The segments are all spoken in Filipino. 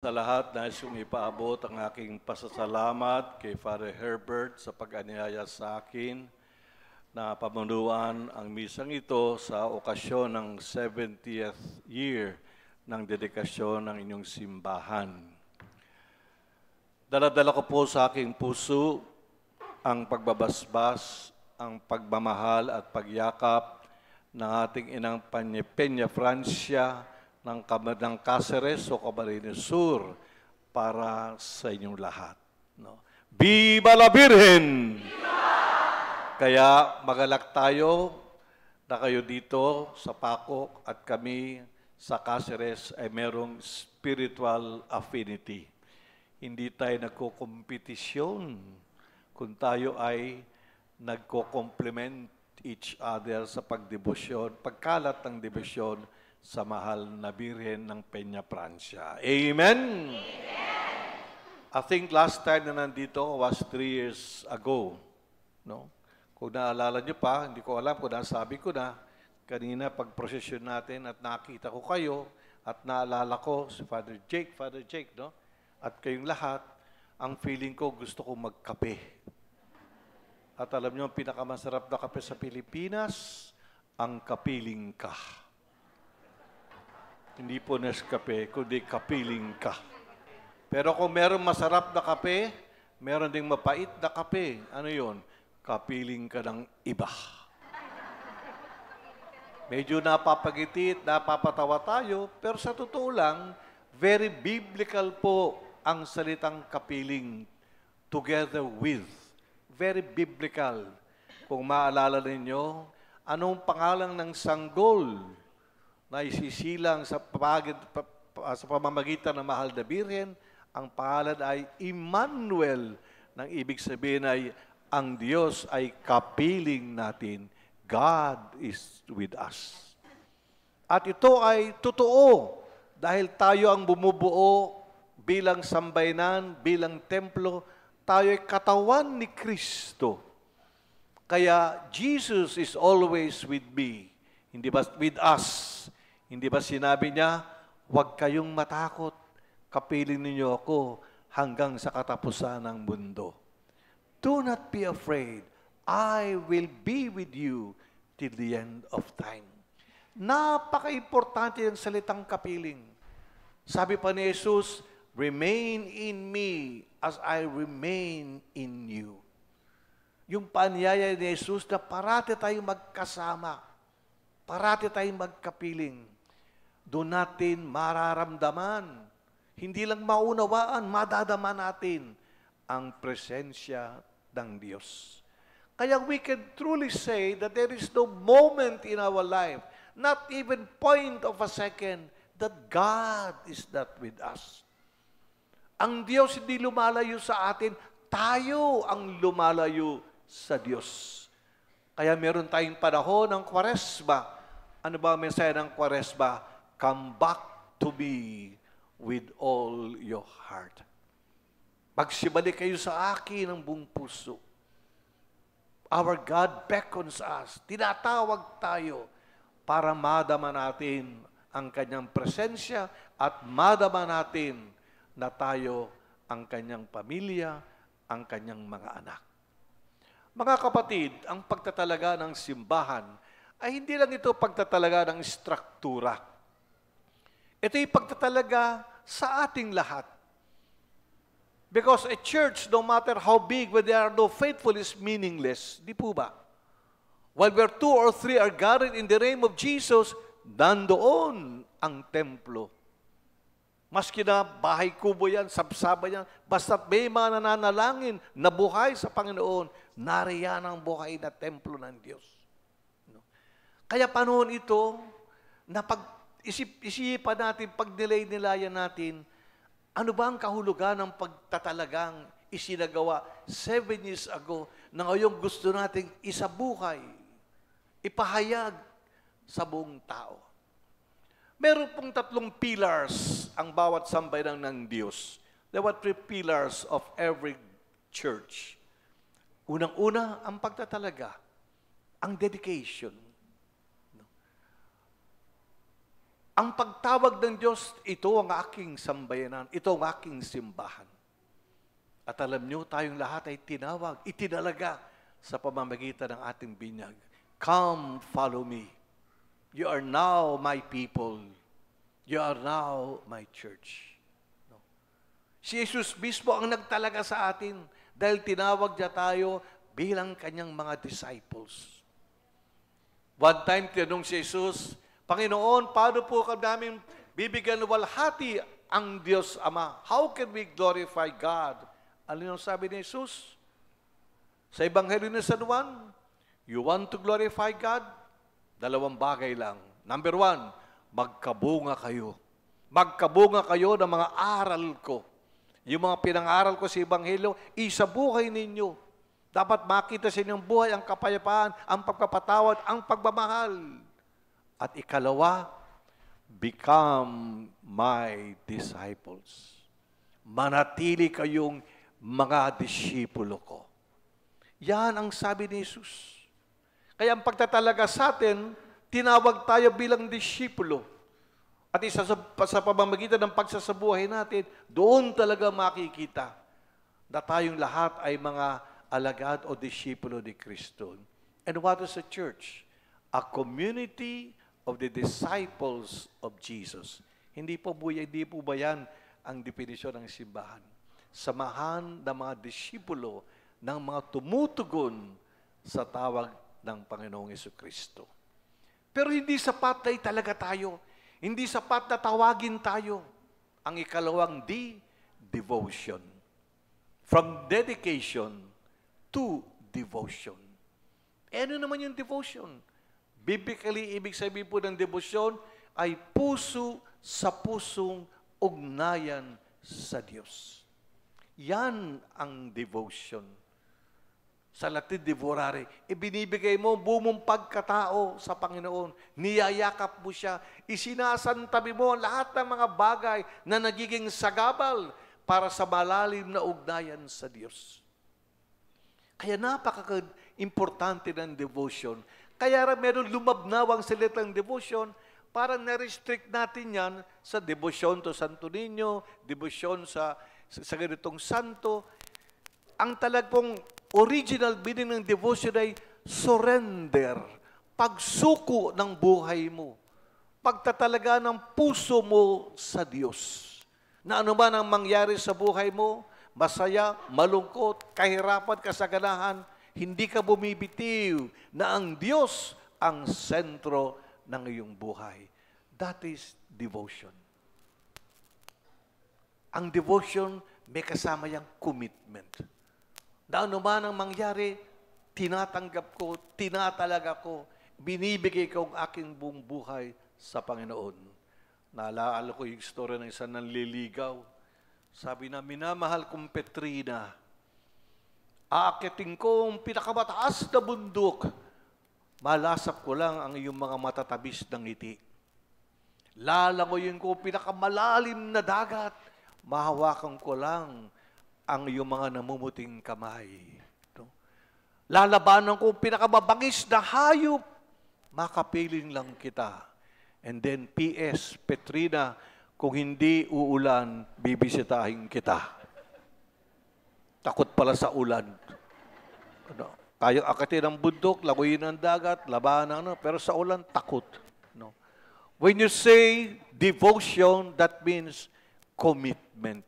Sa lahat, nais kong ipaabot ang aking pasasalamat kay Father Herbert sa pag-anyaya sa akin na pamunuan ang misang ito sa okasyon ng 70th year ng dedikasyon ng inyong simbahan. Dala-dala ko po sa aking puso ang pagbabasbas, ang pagmamahal at pagyakap ng ating inang Peña Francia, ng Cáceres o Camarines Sur para sa inyong lahat. No? Viva la Virgen! Viva! Kaya magalak tayo na kayo dito sa Paco at kami sa Cáceres ay merong spiritual affinity. Hindi tayo nagkokompetisyon kung tayo ay nagko-complement each other sa pagdebosyon, pagkalat ng debosyon sa mahal na Birhen ng Peña Francia. Amen? Amen! I think last time na nandito was 3 years ago. No? Kung naalala nyo pa, hindi ko alam kung nasabi ko na, kanina pag-prosesyon natin at nakita ko kayo at naalala ko si Father Jake, no? At kayong lahat, ang feeling ko gusto ko magkape. At alam nyo, ang pinakamasarap na kape sa Pilipinas, ang kapiling ka. Hindi po Nescafe, kundi kapiling ka. Pero kung meron masarap na kape, meron ding mapait na kape. Ano yun? Kapiling ka ng iba. Medyo napapagitit, napapatawa tayo, pero sa totoo lang, very biblical po ang salitang kapiling together with. Very biblical. Kung maalala ninyo, anong pangalan ng sanggol na isisilang sa pamamagitan ng mahal na Birhen? Ang pangalan ay Emmanuel. Nang ibig sabihin ay, ang Diyos ay kapiling natin. God is with us. At ito ay totoo dahil tayo ang bumubuo bilang sambayanan, bilang templo, tayo ay katawan ni Kristo. Kaya Jesus is always with me. Hindi ba with us? Hindi ba sinabi niya, huwag kayong matakot, kapiling ninyo ako hanggang sa katapusan ng mundo. Do not be afraid. I will be with you till the end of time. Napaka-importante yung salitang kapiling. Sabi pa ni Jesus, remain in me as I remain in you. Yung paanyaya ni Jesus na parati tayong magkasama, parati tayong magkapiling. Doon natin mararamdaman, hindi lang maunawaan, madadama natin ang presensya ng Diyos. Kaya we can truly say that there is no moment in our life, not even point of a second, that God is not with us. Ang Diyos hindi lumalayo sa atin, tayo ang lumalayo sa Diyos. Kaya meron tayong panahon ng Kwaresma. Ano ba ang mensahe ng Kwaresma? Come back to me with all your heart. Magsibalik kayo sa akin ng buong puso. Our God beckons us. Tinatawag tayo para madama natin ang kanyang presensya at madama natin na tayo ang kanyang pamilya, ang kanyang mga anak. Mga kapatid, ang pagtatalaga ng simbahan ay hindi lang ito pagtatalaga ng struktura. Ito'y pagtatalaga sa ating lahat. Because a church, no matter how big, when there are no faithful, is meaningless. Di po ba? While where 2 or 3 are gathered in the name of Jesus, nandoon ang templo. Maski na bahay kubo yan, sabsaba yan, basta't may mga nananalangin na buhay sa Panginoon, nariyan ang buhay na templo ng Diyos. Kaya panahon ito, na isipan natin, pag-nilayan natin, ano ba ang kahulugan ng pagtatalagang isinagawa 7 years ago na ngayong gusto nating isabuhay, ipahayag sa buong tao. Meron pong 3 pillars ang bawat sambayanan ng Diyos. There were 3 pillars of every church. Unang-una, ang pagtatalaga, ang dedication. Ang pagtawag ng Diyos, ito ang aking sambayanan, ito ang aking simbahan. At alam nyo, tayong lahat ay tinawag, itinalaga sa pamamagitan ng ating binyag. Come, follow me. You are now my people. You are now my church. No? Si Jesus mismo ang nagtalaga sa atin dahil tinawag niya tayo bilang kanyang mga disciples. One time, tinanong si Jesus, Panginoon, paano po namin bibigyan ng walhati ang Diyos Ama? How can we glorify God? Ano yung sabi ni Jesus? Sa Ebanghelyo ni San Juan, you want to glorify God? Dalawang bagay lang. Number 1, magkabunga kayo. Magkabunga kayo ng mga aral ko. Yung mga pinang-aral ko sa Ebanghelyo, isabuhay ninyo. Dapat makita sa inyong buhay ang kapayapaan, ang pagpapatawad, ang pagmamahal. At ikalawa, become my disciples. Manatili kayong mga disipulo ko. Yan ang sabi ni Jesus. Kaya ang pagtatalaga sa atin, tinawag tayo bilang disipulo. At isa sa pamamagitan ng pagsasabuhay natin, doon talaga makikita na tayong lahat ay mga alagad o disipulo ni Kristo. And what is a church? A community of the disciples of Jesus. Hindi po ba yan ang definisyon ng simbahan? Samahan ng mga disipulo ng mga tumutugon sa tawag ng Panginoong Jesucristo. Pero hindi sapat na talaga tayo. Hindi sapat na tawagin tayo. Ang ikalawang D, devotion. From dedication to devotion. Ano naman yung devotion? Biblically, ibig sabihin po ng devotion ay puso sa pusong ugnayan sa Diyos. Yan ang devotion. Sa Latin, devorare. Ibinibigay mo buong pagkatao sa Panginoon. Niyayakap mo siya. Isinasantabi mo lahat ng mga bagay na nagiging sagabal para sa malalim na ugnayan sa Diyos. Kaya napaka-importante ng devotion. Kaya meron lumabnawang salitang devotion, parang na-restrict natin yan sa devotion to Santo Niño, devotion sa ganitong santo. Ang talagang original meaning ng devotion ay surrender, pagsuko ng buhay mo, pagtatalaga ng puso mo sa Diyos. Na ano man ang mangyari sa buhay mo, masaya, malungkot, kahirapan, kasaganahan, hindi ka bumibitiw na ang Diyos ang sentro ng iyong buhay. That is devotion. Ang devotion, may kasama yung commitment. Na ano man ang mangyari, tinatanggap ko, tinatalaga ko, binibigay ko ang aking buong buhay sa Panginoon. Naalala ko yung story ng isang nanliligaw. Sabi na, minamahal kong Petrina, aakitin ko ang pinakamataas na bundok, malasap ko lang ang iyong mga matatabis ng ngiti. Lalangoyin ko ang pinakamalalim na dagat, mahawakan ko lang ang iyong mga namumuting kamay. No? Lalabanan ko ang pinakamabangis na hayop, makapiling lang kita. And then, P.S. Petrina, kung hindi uulan, bibisitahin kita. Takot pala sa ulan. Ano? Kayang akitin ang bundok, laguyin ang dagat, labanan, pero sa ulan, takot. No? When you say devotion, that means commitment.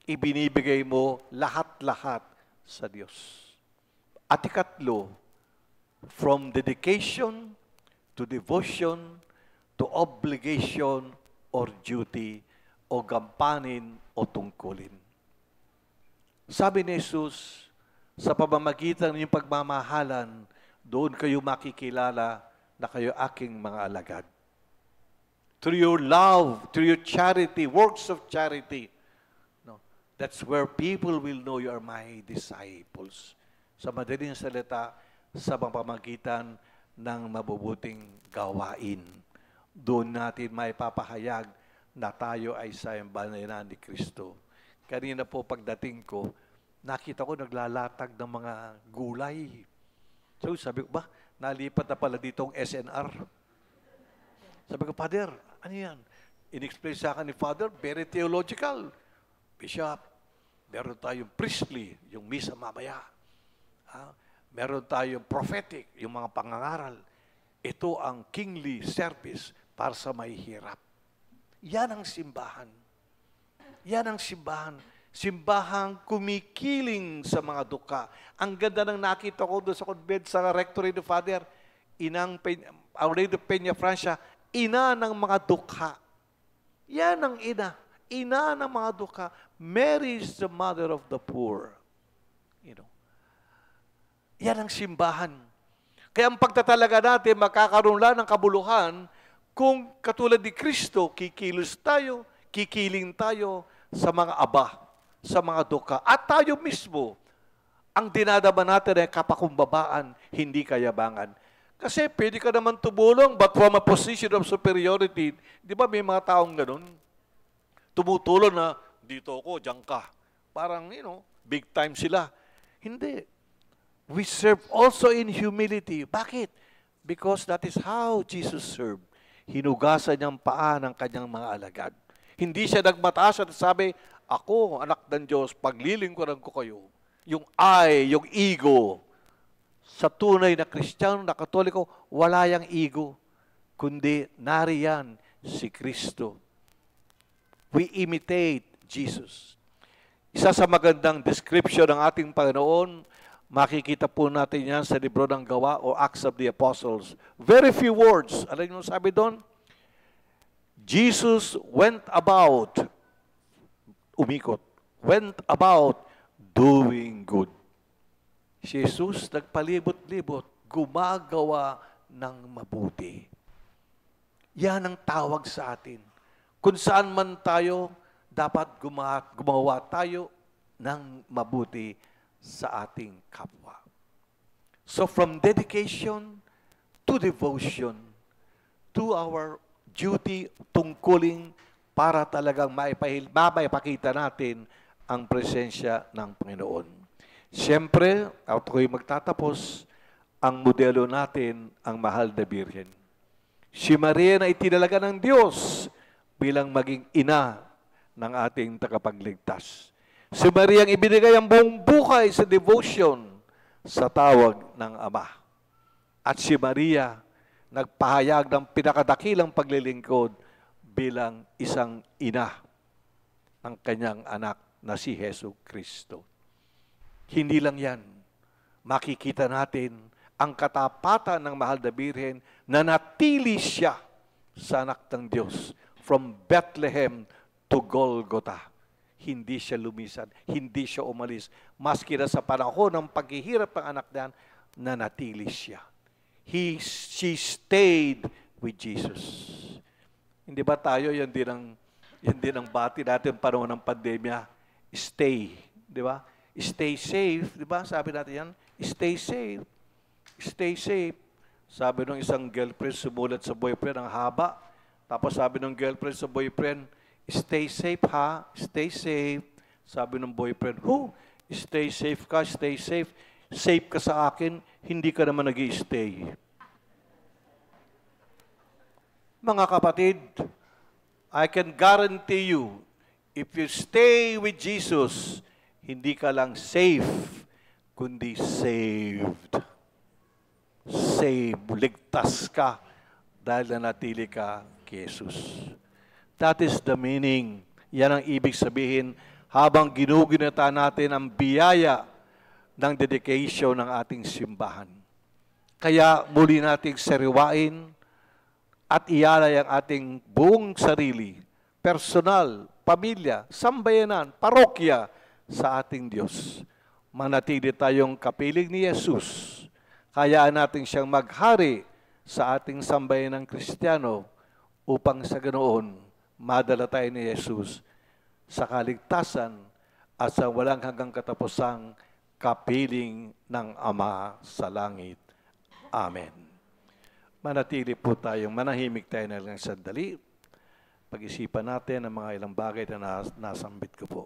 Ibinibigay mo lahat-lahat sa Diyos. At ikatlo, from dedication to devotion to obligation or duty o gampanin o tungkulin. Sabi ni Jesus, sa pamamagitan ng pagmamahalan, doon kayo makikilala na kayo aking mga alagad. Through your love, through your charity, works of charity, no, that's where people will know you are my disciples. Sa madaling salita, sa pamamagitan ng mabubuting gawain. Doon natin may papahayag na tayo ay sambayanan ni Kristo. Kanina po pagdating ko, nakita ko naglalatag ng mga gulay. So sabi ko, nalipat na pala dito ang SNR. Sabi ko, Father, Ano yan? In-explain sa akin ni Father, very theological. Bishop, meron tayong priestly, yung misa mamaya. Meron tayong prophetic, yung mga pangangaral. Ito ang kingly service para sa may hirap. Yan ang simbahan. Yan ang simbahan. Simbahang kumikiling sa mga duka. Ang ganda ng nakita ko doon sa convent sa rectory ni Father, Aurelio Peña, Francia, ina ng mga dukha. Yan ang ina. Ina ng mga dukha. Mary is the mother of the poor. You know. Yan ang simbahan. Kaya ang pagtatalaga natin, makakaroon lang ng kabuluhan kung katulad ni Kristo, kikilos tayo, kikiling tayo sa mga aba, sa mga duka. At tayo mismo, ang dinadama natin ay kapakumbabaan, hindi kayabangan. Kasi pwede ka naman tumulong, but from a position of superiority, di ba may mga taong ganun? Tumutulong na, dito ako, diyan ka. Parang, big time sila. Hindi. We serve also in humility. Bakit? Because that is how Jesus served. Hinugasan niyang paa ng kanyang mga alagad. Hindi siya nagmataas at sabi, ako, anak ng Diyos, paglilingkuran ko kayo. Yung I, yung ego. Sa tunay na Kristiyano, na Katoliko, wala yang ego. Kundi nariyan si Kristo. We imitate Jesus. Isa sa magandang description ng ating Panginoon, makikita po natin yan sa libro ng Gawa o Acts of the Apostles. Very few words. Alam niyo sabi doon? Jesus went about doing good. Si Jesus nagpalibot-libot, gumagawa ng mabuti. Yan ang tawag sa atin. Kung saan man tayo, dapat gumawa tayo ng mabuti sa ating kapwa. So from dedication to devotion to our duty, tungkulin para talagang maipakita natin ang presensya ng Panginoon. Siyempre, at ako'y magtatapos, ang modelo natin, ang mahal na Birhen. Si Maria na itinalaga ng Diyos bilang maging ina ng ating tagapagligtas. Si Maria ang ibinigay ang buong buhay sa devotion sa tawag ng Ama. At si Maria nagpahayag ng pinakadakilang paglilingkod bilang isang ina ng kanyang anak na si Hesus Kristo. Hindi lang yan. Makikita natin ang katapatan ng mahal na Birhen na natili siya sa anak ng Diyos from Bethlehem to Golgotha. Hindi siya lumisan, hindi siya umalis. Maski na sa panahon ng paghihirap ng anak niyan, nanatili siya. She stayed with Jesus. Hindi ba tayo, yan din ang bati natin panahon ng pandemya. Stay, di ba? Stay safe, di ba? Sabi natin yan, stay safe. Stay safe. Sabi ng isang girlfriend, sumulat sa boyfriend ang haba. Tapos sabi ng girlfriend sa boyfriend, stay safe ha, stay safe. Sabi ng boyfriend, stay safe ka, stay safe. Safe ka sa akin, hindi ka naman nag-i-stay. Mga kapatid, I can guarantee you, if you stay with Jesus, hindi ka lang safe, kundi saved. Saved, ligtas ka dahil nanatili ka kay Jesus. That is the meaning. Yan ang ibig sabihin habang ginugunita natin ang biyaya ng dedication ng ating simbahan. Kaya muli nating sariwain at ialay ang ating buong sarili, personal, pamilya, sambayanan, parokya sa ating Diyos. Manatili tayong kapiling ni Jesus. Hayaan natin siyang maghari sa ating sambayanang Kristiyano upang sa ganoon madala tayo ni Jesus sa kaligtasan at sa walang hanggang katapusang kapiling ng Ama sa langit. Amen. Manatili po tayong manahimik tayo na lang sandali. Pag-isipan natin ang mga ilang bagay na nasambit ko po.